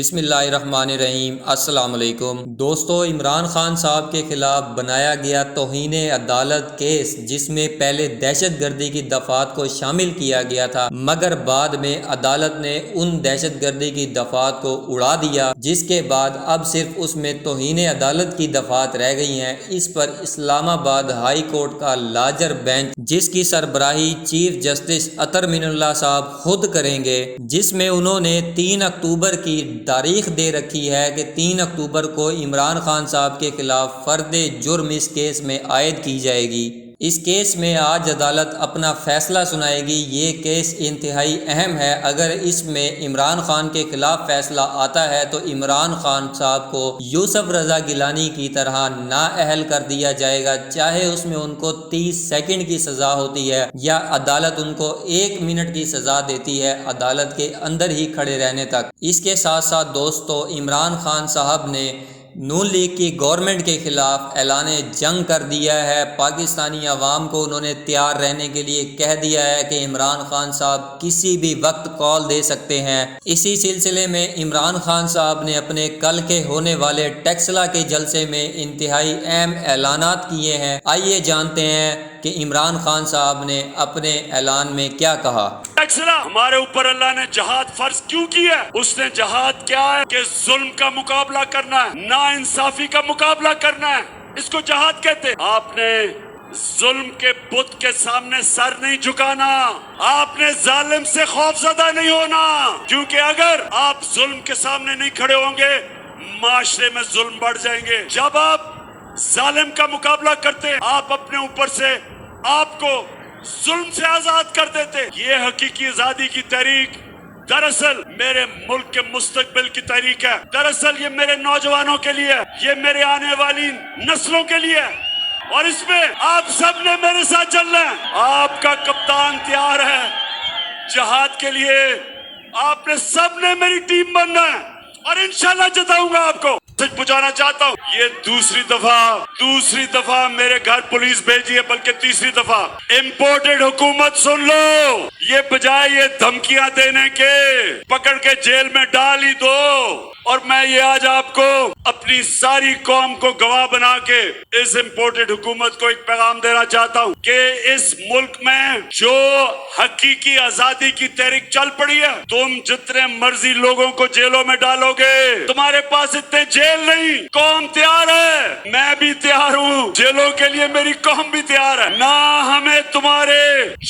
بسم اللہ الرحمن الرحیم۔ السلام علیکم دوستو، عمران خان صاحب کے خلاف بنایا گیا توہین عدالت کیس، جس میں پہلے دہشت گردی کی دفعات کو شامل کیا گیا تھا، مگر بعد میں عدالت نے ان دہشت گردی کی دفعات کو اڑا دیا، جس کے بعد اب صرف اس میں توہین عدالت کی دفعات رہ گئی ہیں۔ اس پر اسلام آباد ہائی کورٹ کا لارجر بینچ، جس کی سربراہی چیف جسٹس اطہر من اللہ صاحب خود کریں گے، جس میں انہوں نے 3 اکتوبر کی تاریخ دے رکھی ہے کہ 3 اکتوبر کو عمران خان صاحب کے خلاف فرد جرم اس کیس میں عائد کی جائے گی۔ اس کیس میں آج عدالت اپنا فیصلہ سنائے گی۔ یہ کیس انتہائی اہم ہے۔ اگر اس میں عمران خان کے خلاف فیصلہ آتا ہے تو عمران خان صاحب کو یوسف رضا گیلانی کی طرح نااہل کر دیا جائے گا، چاہے اس میں ان کو 30 سیکنڈ کی سزا ہوتی ہے یا عدالت ان کو 1 منٹ کی سزا دیتی ہے، عدالت کے اندر ہی کھڑے رہنے تک۔ اس کے ساتھ ساتھ دوستو، عمران خان صاحب نے نون لیگ کی گورنمنٹ کے خلاف اعلان جنگ کر دیا ہے۔ پاکستانی عوام کو انہوں نے تیار رہنے کے لیے کہہ دیا ہے کہ عمران خان صاحب کسی بھی وقت کال دے سکتے ہیں۔ اسی سلسلے میں عمران خان صاحب نے اپنے کل کے ہونے والے ٹیکسلا کے جلسے میں انتہائی اہم اعلانات کیے ہیں۔ آئیے جانتے ہیں کہ عمران خان صاحب نے اپنے اعلان میں کیا کہا۔ ہمارے اوپر اللہ نے جہاد فرض کیوں کیا ہے؟ اس نے جہاد کیا ہے کہ ظلم کا مقابلہ کرنا ہے، نا انصافی کا مقابلہ کرنا ہے، اس کو جہاد کہتے ہیں۔ آپ نے ظلم کے بت کے سامنے سر نہیں جھکانا، آپ نے ظالم سے خوف زدہ نہیں ہونا، کیونکہ اگر آپ ظلم کے سامنے نہیں کھڑے ہوں گے معاشرے میں ظلم بڑھ جائیں گے۔ جب آپ ظالم کا مقابلہ کرتے ہیں، آپ اپنے اوپر سے آپ کو ظلم سے آزاد کر دیتے۔ یہ حقیقی آزادی کی تحریک دراصل میرے ملک کے مستقبل کی تحریک ہے، دراصل یہ میرے نوجوانوں کے لیے، یہ میرے آنے والی نسلوں کے لیے، اور اس میں آپ سب نے میرے ساتھ چلنا ہے۔ آپ کا کپتان تیار ہے جہاد کے لیے، آپ نے سب نے میری ٹیم بننا ہے اور انشاءاللہ جتاؤں گا آپ کو۔ سچ پہنچانا چاہتا ہوں، یہ دوسری دفعہ میرے گھر پولیس بھیجی ہے، بلکہ تیسری دفعہ۔ امپورٹڈ حکومت سن لو، یہ بجائے یہ دھمکیاں دینے کے پکڑ کے جیل میں ڈال ہی دو۔ اور میں یہ آج آپ کو اپنی ساری قوم کو گواہ بنا کے اس امپورٹڈ حکومت کو ایک پیغام دینا چاہتا ہوں کہ اس ملک میں جو حقیقی آزادی کی تحریک چل پڑی ہے، تم جتنے مرضی لوگوں کو جیلوں میں ڈالو گے، تمہارے پاس اتنے جیل نہیں۔ قوم تیار ہے، میں بھی تیار ہوں، جیلوں کے لیے میری قوم بھی تیار ہے۔ نہ ہمیں تمہارے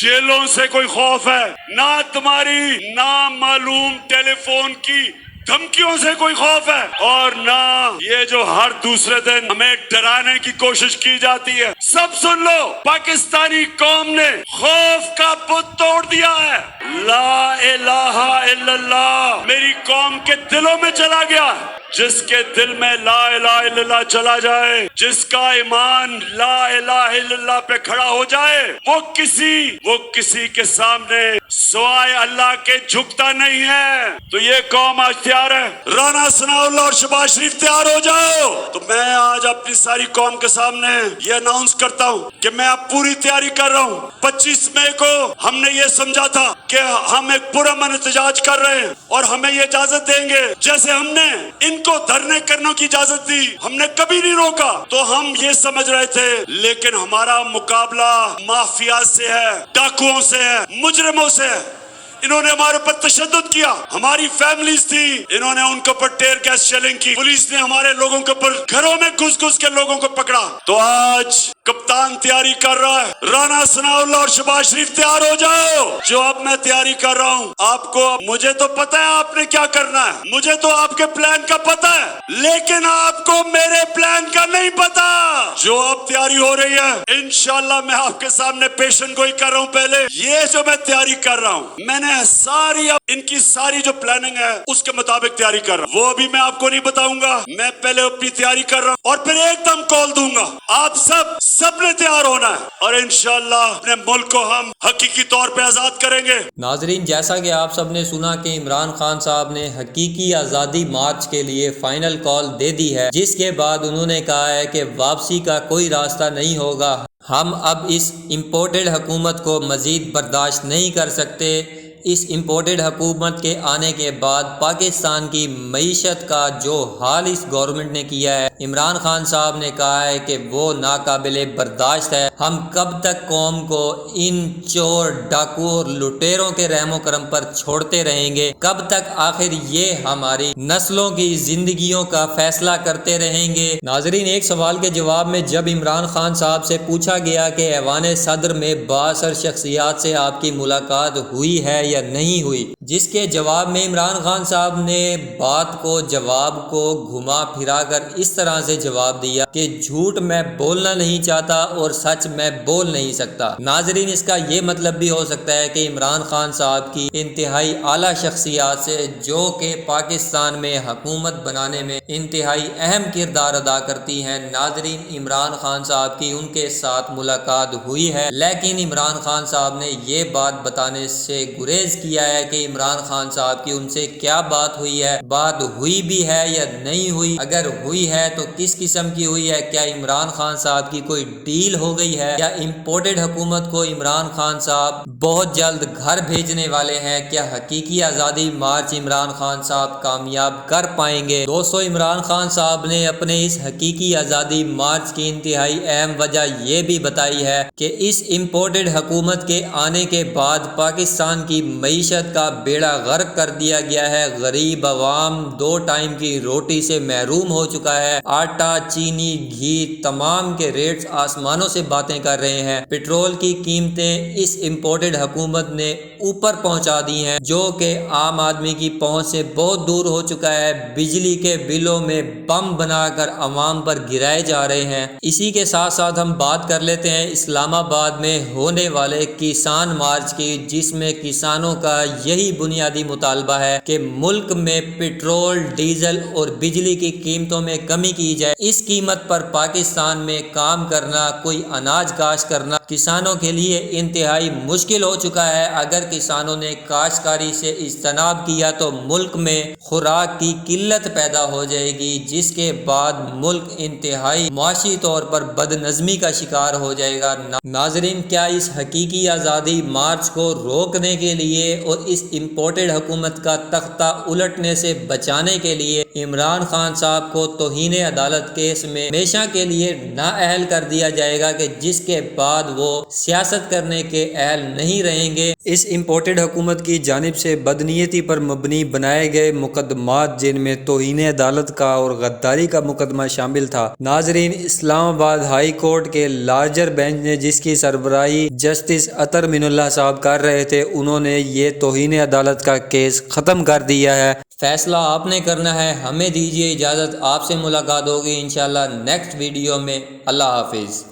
جیلوں سے کوئی خوف ہے، نہ تمہاری نامعلوم ٹیلی فون کی دھمکیوں سے کوئی خوف ہے، اور نہ یہ جو ہر دوسرے دن ہمیں ڈرانے کی کوشش کی جاتی ہے۔ سب سن لو، پاکستانی قوم نے خوف کا بت توڑ دیا ہے۔ لا الہ الا اللہ میری قوم کے دلوں میں چلا گیا۔ جس کے دل میں لا الہ الا اللہ چلا جائے، جس کا ایمان لا الہ الا اللہ پہ کھڑا ہو جائے، وہ کسی کے سامنے سوائے اللہ کے جھکتا نہیں ہے۔ تو یہ قوم آج تیار ہے، رانا ثناء اللہ اور شہباز شریف تیار ہو جاؤ۔ تو میں آج اپنی ساری قوم کے سامنے یہ اناؤنس کرتا ہوں کہ میں اب پوری تیاری کر رہا ہوں۔ 25 مئی کو ہم نے یہ سمجھا تھا کہ ہم ایک پرامن احتجاج کر رہے ہیں اور ہمیں یہ اجازت دیں گے، جیسے ہم نے ان کو دھرنے کرنے کی اجازت دی، ہم نے کبھی نہیں روکا۔ تو ہم یہ سمجھ رہے تھے، لیکن ہمارا مقابلہ مافیا سے ہے، ڈاکوؤں سے ہے، مجرموں سے ہے۔ انہوں نے ہمارے پر تشدد کیا، ہماری فیملیز تھی، انہوں نے ان کے اوپر ٹیئر گیس شیلنگ کی، پولیس نے ہمارے لوگوں کے اوپر گھروں میں گھس کے لوگوں کو پکڑا۔ تو آج کپتان تیاری کر رہا ہے، رانا ثناء اللہ اور شہباز شریف تیار ہو جاؤ۔ جو اب میں تیاری کر رہا ہوں، آپ کو، مجھے تو پتا ہے آپ نے کیا کرنا ہے، مجھے تو آپ کے پلان کا پتا ہے، لیکن آپ کو میرے پلان کا نہیں پتا۔ جو اب تیاری ہو رہی ہے، انشاءاللہ میں آپ کے سامنے پیشن گوئی کر رہا ہوں۔ پہلے یہ جو میں تیاری کر رہا ہوں، میں نے ساری ان کی ساری جو پلاننگ ہے اس کے مطابق تیاری کر رہا ہوں، وہ ابھی میں آپ کو نہیں بتاؤں گا۔ میں پہلے اپنی تیاری کر رہا ہوں اور پھر ایک دم کال دوں گا۔ آپ سب نے تیار ہونا ہے اور انشاءاللہ اپنے ملک کو ہم حقیقی طور پہ آزاد کریں گے۔ ناظرین، جیسا کہ آپ سب نے سنا کہ عمران خان صاحب نے حقیقی آزادی مارچ کے لیے فائنل کال دے دی ہے، جس کے بعد انہوں نے کہا ہے کہ واپسی کا کوئی راستہ نہیں ہوگا۔ ہم اب اس امپورٹڈ حکومت کو مزید برداشت نہیں کر سکتے۔ اس امپورٹڈ حکومت کے آنے کے بعد پاکستان کی معیشت کا جو حال اس گورنمنٹ نے کیا ہے، عمران خان صاحب نے کہا ہے کہ وہ ناقابل برداشت ہے۔ ہم کب تک قوم کو ان چور، ڈاکو اور لٹیروں کے رحم و کرم پر چھوڑتے رہیں گے؟ کب تک آخر یہ ہماری نسلوں کی زندگیوں کا فیصلہ کرتے رہیں گے؟ ناظرین، ایک سوال کے جواب میں جب عمران خان صاحب سے پوچھا گیا کہ ایوان صدر میں بااثر شخصیات سے آپ کی ملاقات ہوئی ہے یا نہیں ہوئی، جس کے جواب میں عمران خان صاحب نے جواب کو گھما پھرا کر اس طرح سے جواب دیا کہ جھوٹ میں بولنا نہیں چاہتا اور سچ میں بول نہیں سکتا۔ ناظرین، اس کا یہ مطلب بھی ہو سکتا ہے کہ عمران خان صاحب کی انتہائی اعلیٰ شخصیات سے، جو کہ پاکستان میں حکومت بنانے میں انتہائی اہم کردار ادا کرتی ہیں، ناظرین عمران خان صاحب کی ان کے ساتھ ملاقات ہوئی ہے، لیکن عمران خان صاحب نے یہ بات بتانے سے گریز کیا ہے کہ عمران خان صاحب کی ان سے کیا بات ہوئی ہے، بات ہوئی بھی ہے یا نہیں ہوئی، اگر ہوئی ہے تو کس قسم کی ہوئی ہے، کیا عمران خان صاحب کی کوئی ڈیل ہو گئی ہے، یا امپورٹڈ حکومت کو عمران خان صاحب بہت جلد گھر بھیجنے والے ہیں، کیا حقیقی آزادی مارچ عمران خان صاحب کامیاب کر پائیں گے؟ دوستو، عمران خان صاحب نے اپنے اس حقیقی آزادی مارچ کی انتہائی اہم وجہ یہ بھی بتائی ہے کہ اس امپورٹڈ حکومت کے آنے کے بعد پاکستان کی معیشت کا بیڑا غرق کر دیا گیا ہے، غریب عوام 2 ٹائم کی روٹی سے محروم ہو چکا ہے، آٹا، چینی، گھی تمام کے ریٹس آسمانوں سے باتیں کر رہے ہیں، پیٹرول کی قیمتیں اس امپورٹڈ حکومت نے اوپر پہنچا دی ہیں، جو کہ عام آدمی کی پہنچ سے بہت دور ہو چکا ہے، بجلی کے بلوں میں بم بنا کر عوام پر گرائے جا رہے ہیں۔ اسی کے ساتھ ساتھ ہم بات کر لیتے ہیں اسلام آباد میں ہونے والے کسان مارچ کی، جس میں کسانوں کا یہی بنیادی مطالبہ ہے کہ ملک میں پیٹرول، ڈیزل اور بجلی کی قیمتوں میں کمی کی جائے۔ اس قیمت پر پاکستان میں کام کرنا، کوئی اناج کاشت کرنا کسانوں کے لیے انتہائی مشکل ہو چکا ہے۔ اگر کسانوں نے کاشتکاری سے اجتناب کیا تو ملک میں خوراک کی قلت پیدا ہو جائے گی، جس کے بعد ملک انتہائی معاشی طور پر بد نظمی کا شکار ہو جائے گا۔ ناظرین، کیا اس حقیقی آزادی مارچ کو روکنے کے لیے اور اس امپورٹڈ حکومت کا تختہ الٹنے سے بچانے کے لیے عمران خان صاحب کو توہین عدالت کیس میں ہمیشہ کے لیے نااہل کر دیا جائے گا کہ جس کے بعد وہ سیاست کرنے کے اہل نہیں رہیں گے؟ اس امپورٹڈ حکومت کی جانب سے بدنیتی پر مبنی بنائے گئے مقدمات، جن میں توہین عدالت کا اور غداری کا مقدمہ شامل تھا۔ ناظرین، اسلام آباد ہائی کورٹ کے لارجر بینچ نے، جس کی سربراہی جسٹس اطہر من اللہ صاحب کر رہے تھے، انہوں نے یہ توہین عدالت کا کیس ختم کر دیا ہے۔ فیصلہ آپ نے کرنا ہے، ہمیں دیجیے اجازت، آپ سے ملاقات ہوگی انشاءاللہ نیکسٹ ویڈیو میں۔ اللہ حافظ۔